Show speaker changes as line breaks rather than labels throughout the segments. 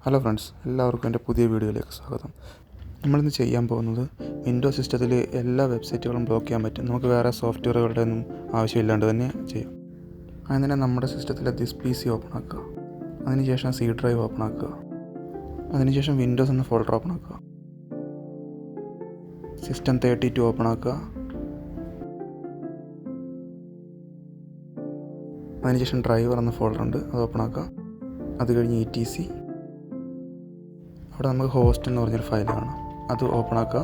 Hello friends, എല്ലാവർക്കും എൻ്റെ പുതിയ വീഡിയോയിലേക്ക് സ്വാഗതം. നമ്മളിന്ന് ചെയ്യാൻ പോകുന്നത് വിൻഡോസ് സിസ്റ്റത്തിൽ എല്ലാ വെബ്സൈറ്റുകളും ബ്ലോക്ക് ചെയ്യാൻ പറ്റും. നമുക്ക് വേറെ സോഫ്റ്റ്വെയറുകളുടെ ഒന്നും ആവശ്യമില്ലാണ്ട് തന്നെ ചെയ്യാം. അതിന് തന്നെ നമ്മുടെ സിസ്റ്റത്തിലെ ദിസ് PC ഓപ്പൺ ആക്കുക. അതിനുശേഷം C ഡ്രൈവ് ഓപ്പൺ ആക്കുക. അതിനുശേഷം വിൻഡോസ് എന്ന ഫോൾഡർ ഓപ്പൺ ആക്കുക. സിസ്റ്റം 32 ഓപ്പൺ ആക്കുക. അതിനുശേഷം ഡ്രൈവർ എന്ന ഫോൾഡർ ഉണ്ട്, അത് ഓപ്പൺ ആക്കുക. അത് കഴിഞ്ഞ് ETC, അവിടെ നമുക്ക് ഹോസ്റ്റ് എന്ന് പറഞ്ഞൊരു ഫയൽ കാണാം, അത് ഓപ്പൺ ആക്കുക.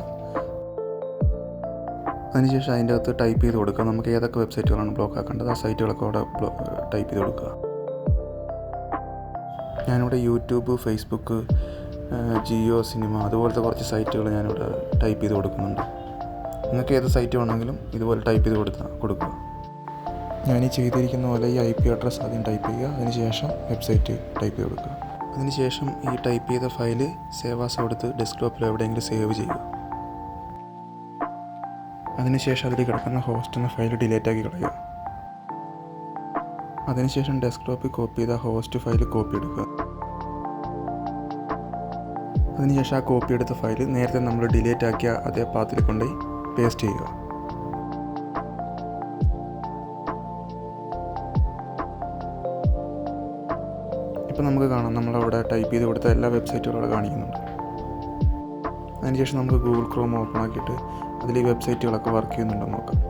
അതിനുശേഷം അതിൻ്റെ അകത്ത് ടൈപ്പ് ചെയ്ത് കൊടുക്കുക. നമുക്ക് ഏതൊക്കെ വെബ്സൈറ്റുകളാണ് ബ്ലോക്ക് ആക്കേണ്ടത് ആ സൈറ്റുകളൊക്കെ അവിടെ ടൈപ്പ് ചെയ്ത് കൊടുക്കുക. ഞാനിവിടെ യൂട്യൂബ്, ഫേസ്ബുക്ക്, ജിയോ സിനിമ അതുപോലത്തെ കുറച്ച് സൈറ്റുകൾ ഞാനിവിടെ ടൈപ്പ് ചെയ്ത് കൊടുക്കുന്നുണ്ട്. നിങ്ങൾക്ക് ഏത് സൈറ്റ് വേണമെങ്കിലും ഇതുപോലെ ടൈപ്പ് ചെയ്ത് കൊടുക്കുക. ഞാൻ ഈ ചെയ്തിരിക്കുന്ന പോലെ ഈ IP അഡ്രസ്സ് ആദ്യം ടൈപ്പ് ചെയ്യുക. അതിനുശേഷം വെബ്സൈറ്റ് ടൈപ്പ് ചെയ്ത് കൊടുക്കുക. അതിനുശേഷം ഈ ടൈപ്പ് ചെയ്ത ഫയൽ സേവ് ആസ് കൊടുത്ത് ഡെസ്ക്ടോപ്പിൽ എവിടെയെങ്കിലും സേവ് ചെയ്യുക. അതിനുശേഷം അതിൽ കിടക്കുന്ന ഹോസ്റ്റ് എന്ന ഫയൽ ഡിലീറ്റ് ആക്കി കളയുക. അതിനുശേഷം ഡെസ്ക്ടോപ്പിൽ കോപ്പി ചെയ്ത ഹോസ്റ്റ് ഫയൽ കോപ്പി എടുക്കുക. അതിനുശേഷം ആ കോപ്പി എടുത്ത ഫയൽ നേരത്തെ നമ്മൾ ഡിലീറ്റ് ആക്കിയ അതേ പാത്തിൽ കൊണ്ടുപോയി പേസ്റ്റ് ചെയ്യുക. ഇപ്പോൾ നമുക്ക് കാണാം, നമ്മളവിടെ ടൈപ്പ് ചെയ്ത് കൊടുത്ത എല്ലാ വെബ്സൈറ്റുകളും അവിടെ കാണിക്കുന്നുണ്ട്. അതിനുശേഷം നമുക്ക് ഗൂഗിൾ ക്രോം ഓപ്പൺ ആക്കിയിട്ട് അതിൽ ഈ വെബ്സൈറ്റുകളൊക്കെ വർക്ക് ചെയ്യുന്നുണ്ടെന്ന് നോക്കാം.